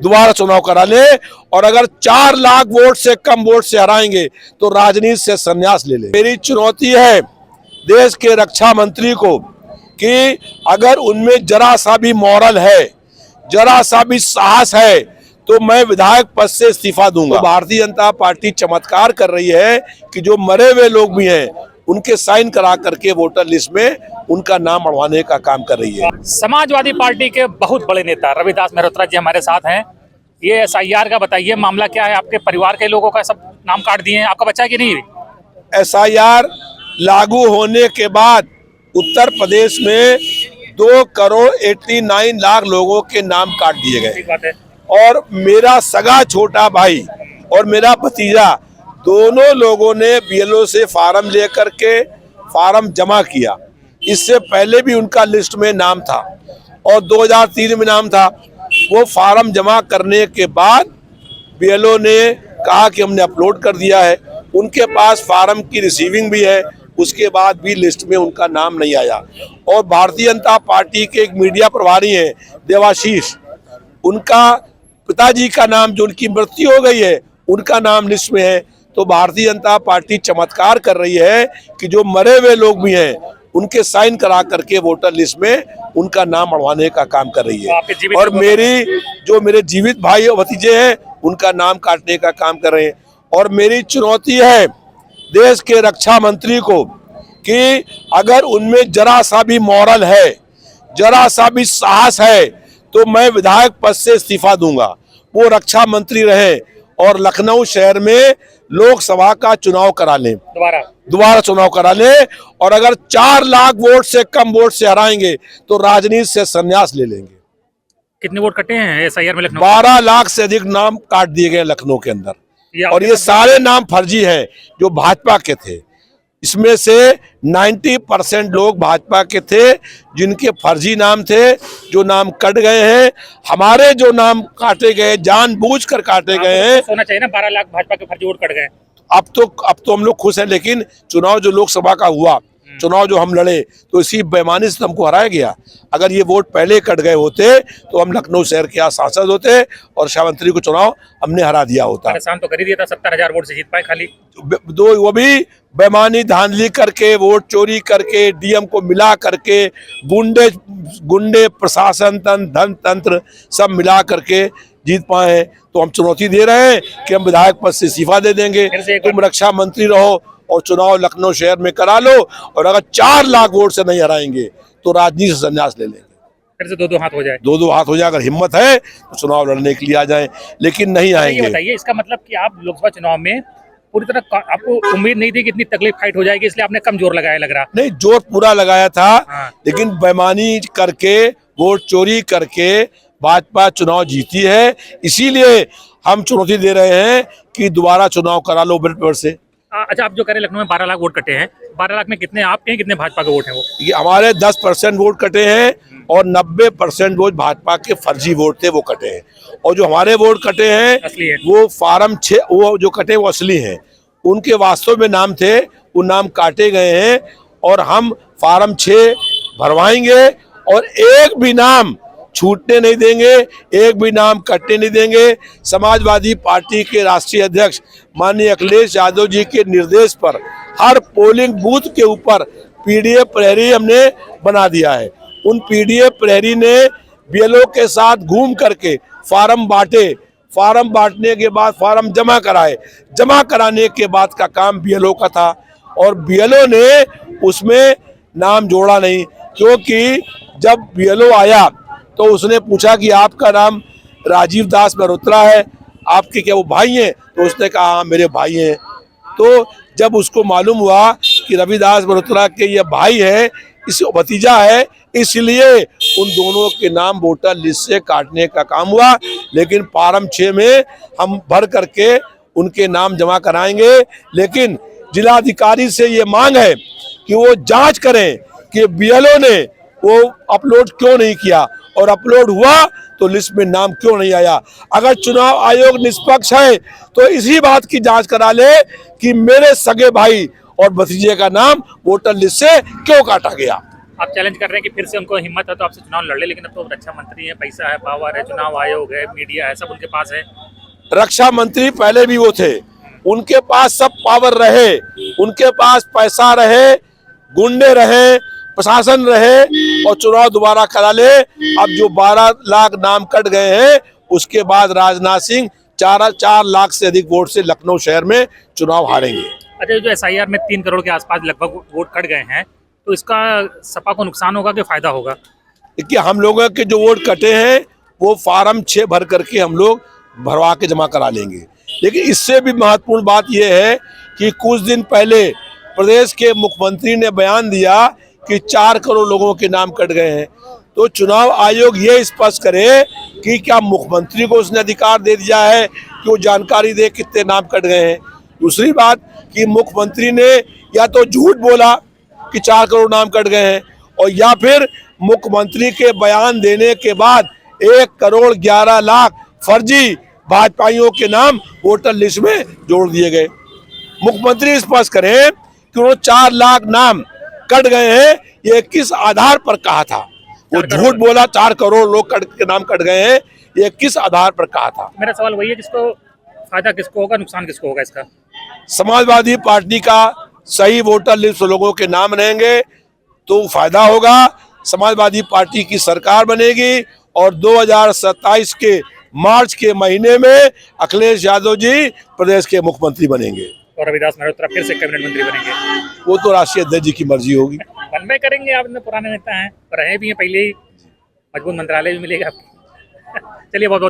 दोबारा चुनाव करा ले, और अगर 4 लाख वोट से कम वोट से हराएंगे तो राजनीति से संन्यास ले ले। मेरी चुनौती है देश के रक्षा मंत्री को कि अगर उनमें जरा सा भी मॉरल है, जरा सा भी साहस है, तो मैं विधायक पद से इस्तीफा दूंगा। तो भारतीय जनता पार्टी चमत्कार कर रही है कि जो मरे हुए लोग भी हैं उनके साइन करा करके वोटर लिस्ट में उनका नाम बढ़वाने का काम कर रही है। समाजवादी पार्टी के बहुत बड़े नेता रविदास मेहरोत्रा जी हमारे साथ हैं। ये SIR का बताइए, मामला क्या है? आपके परिवार के लोगों का सब नाम काट दिए हैं, आपका बच्चा है कि नहीं? SIR लागू होने के बाद उत्तर प्रदेश में 2,89,00,000 लोगों के नाम काट दिए गए, और मेरा सगा छोटा भाई और मेरा भतीजा दोनों लोगों ने BLO से फार्म लेकर के फार्म जमा किया। इससे पहले भी उनका लिस्ट में नाम था और 2003 में नाम था। वो फार्म जमा करने के बाद BLO ने कहा कि हमने अपलोड कर दिया है, उनके पास फार्म की रिसीविंग भी है, उसके बाद भी लिस्ट में उनका नाम नहीं आया। और भारतीय जनता पार्टी के एक मीडिया प्रभारी हैं देवाशीष, उनका पिताजी का नाम, जो उनकी मृत्यु हो गई है, उनका नाम लिस्ट में है। तो भारतीय जनता पार्टी चमत्कार कर रही है कि जो मरे हुए लोग भी हैं उनके साइन करा करके वोटर लिस्ट में उनका नाम बढ़वाने का काम कर रही है, और मेरे जीवित भाई और भतीजे हैं उनका नाम काटने का काम कर रहे हैं। और मेरी चुनौती है देश के रक्षा मंत्री को कि अगर उनमें जरा सा भी मॉरल है, जरा सा भी साहस है, तो मैं विधायक पद से इस्तीफा दूंगा। वो रक्षा मंत्री रहे और लखनऊ शहर में लोकसभा का चुनाव करा लें, दोबारा चुनाव करा लें, और अगर 4 लाख वोट से कम वोट से हराएंगे तो राजनीति से संन्यास ले लेंगे। कितने वोट कटे हैं SIR में? लखनऊ 12 लाख से अधिक नाम काट दिए गए लखनऊ के अंदर, और ये सारे नाम फर्जी हैं जो भाजपा के थे। इसमें से 90% लोग भाजपा के थे जिनके फर्जी नाम थे, जो नाम कट गए हैं। हमारे जो नाम काटे गए जानबूझकर काटे गए हैं। होना चाहिए ना, 12 लाख भाजपा के फर्जी वोट कट गए। अब तो हम लोग खुश हैं, लेकिन चुनाव जो लोकसभा का हुआ, चुनाव जो हम लड़े, तो इसी बेईमानी से हमको हराया गया। अगर ये वोट पहले कट गए होते तो हम लखनऊ शहर के यहाँ सांसद होते और रक्षा मंत्री को चुनाव हमने हरा दिया होता। परेशान तो कर ही दिया था, 70,000 वोट से जीत पाए खाली। वो भी बेईमानी, धांधली करके, वोट चोरी करके, DM को मिला करके, गुंडे प्रशासन तंत्र, धन तंत्र सब मिला करके जीत पाए हैं। तो हम चुनौती दे रहे हैं कि हम विधायक पद से इस्तीफा दे देंगे, तुम रक्षा मंत्री रहो और चुनाव लखनऊ शहर में करा लो, और अगर 4 लाख वोट से नहीं हराएंगे तो राजनीति से संन्यास ले लेंगे। फिर से 2-2 हाथ हो जाए, 2-2 हाथ हो जाए। अगर हिम्मत है तो चुनाव लड़ने के लिए आ जाएं, लेकिन नहीं आएंगे। ये बताइए, इसका मतलब कि आप लोकसभा चुनाव में पूरी तरह, आपको उम्मीद नहीं थी कि इतनी तकलीफ फाइट हो जाएगी, इसलिए आपने कम जोर लगाया लग रहा? नहीं, जोर पूरा लगाया था। लेकिन बेईमानी करके, वोट चोरी करके भाजपा चुनाव जीती है, इसीलिए हम चुनौती दे रहे हैं कि दोबारा चुनाव करा लो बैलेट पेपर से। अच्छा, आप जो करें, लखनऊ में 12 लाख वोट कटे हैं, 12 लाख में कितने आपके हैं, कितने भाजपा के वोट हैं? वो ये हमारे 10% वोट कटे हैं और 90% वोट भाजपा के फर्जी वोट थे, वो कटे हैं। और जो हमारे वोट कटे हैं असली है, वो फार्म 6, वो जो कटे वो असली हैं। उनके वास्तव में नाम थे, वो नाम काटे गए हैं, और हम फार्म 6 भरवाएंगे और एक भी नाम छूटने नहीं देंगे, एक भी नाम कटने नहीं देंगे। समाजवादी पार्टी के राष्ट्रीय अध्यक्ष माननीय अखिलेश यादव जी के निर्देश पर हर पोलिंग बूथ के ऊपर PDF प्रहरी हमने बना दिया है। उन PDF प्रहरी ने BLO के साथ घूम करके फार्म बांटे, फार्म बांटने के बाद फार्म जमा कराए, जमा कराने के बाद का काम BLO का था, और BLO ने उसमें नाम जोड़ा नहीं, क्योंकि जब BLO आया तो उसने पूछा कि आपका नाम राजीव दास मेहरोत्रा है, आपके क्या वो भाई हैं? तो उसने कहा हाँ मेरे भाई हैं। तो जब उसको मालूम हुआ कि रविदास मेहरोत्रा के ये भाई हैं, इस भतीजा है, इसलिए उन दोनों के नाम वोटर लिस्ट से काटने का काम हुआ। लेकिन फार्म 6 में हम भर करके उनके नाम जमा कराएंगे। लेकिन जिलाधिकारी से ये मांग है कि वो जांच करें कि BLO ने वो अपलोड क्यों नहीं किया, और अपलोड हुआ तो लिस्ट में नाम क्यों नहीं आया। अगर चुनाव आयोग निष्पक्ष है तो इसी बात की जांच करा ले कि मेरे सगे भाई और भतीजे का नाम वोटर लिस्ट से क्यों काटा गया। आप चैलेंज कर रहे हैं कि फिर से उनको हिम्मत है तो आपसे चुनाव लड़ ले, लेकिन अब तो रक्षा मंत्री है, पैसा है, पावर है, चुनाव आयोग है, मीडिया है, सब उनके पास है। रक्षा मंत्री पहले भी वो थे, उनके पास सब पावर रहे, उनके पास पैसा रहे, गुंडे रहे, प्रशासन रहे और चुनाव दोबारा करा ले। अब जो 12 लाख नाम कट गए हैं, उसके बाद राजनाथ सिंह 4 लाख से अधिक वोट से लखनऊ शहर में चुनाव हारेंगे। अच्छा, जो SIR में 3 करोड़ के आसपास लगभग वोट कट गए हैं, तो इसका सपा को नुकसान होगा कि फायदा होगा? देखिए, हम लोगों के जो वोट कटे हैं वो फार्म 6 भर करके हम लोग भरवा के जमा करा लेंगे। लेकिन इससे भी महत्वपूर्ण बात यह है कि कुछ दिन पहले प्रदेश के मुख्यमंत्री ने बयान दिया कि 4 करोड़ लोगों के नाम कट गए हैं। तो चुनाव आयोग ये स्पष्ट करे कि क्या मुख्यमंत्री को उसने अधिकार दे दिया है कि वो जानकारी दे कितने नाम कट गए हैं। दूसरी बात कि मुख्यमंत्री ने या तो झूठ बोला कि 4 करोड़ नाम कट गए हैं, और या फिर मुख्यमंत्री के बयान देने के बाद 1 करोड़ 11 लाख फर्जी भाजपाइयों के नाम वोटर लिस्ट में जोड़ दिए गए। मुख्यमंत्री स्पष्ट करें कि वो 4 लाख नाम कट गए हैं, ये किस आधार पर कहा था। वो झूठ बोला 4 करोड़ लोग के नाम कट गए हैं, ये किस आधार पर कहा था। मेरा सवाल वही है, किसको फायदा किसको होगा, नुकसान किसको होगा इसका? समाजवादी पार्टी का सही वोटर लिस्ट लोगों के नाम रहेंगे तो फायदा होगा। समाजवादी पार्टी की सरकार बनेगी और 2027 के मार्च के महीने में अखिलेश यादव जी प्रदेश के मुख्यमंत्री बनेंगे और रविदास मल्होत्रा फिर से कैबिनेट मंत्री बनेंगे। वो तो राष्ट्रीय अध्यक्ष जी की मर्जी होगी। बनवे करेंगे, आप इतने पुराने नेता हैं, रहे भी हैं पहले ही, मजबूत मंत्रालय भी मिलेगा आपको। चलिए, बहुत बहुत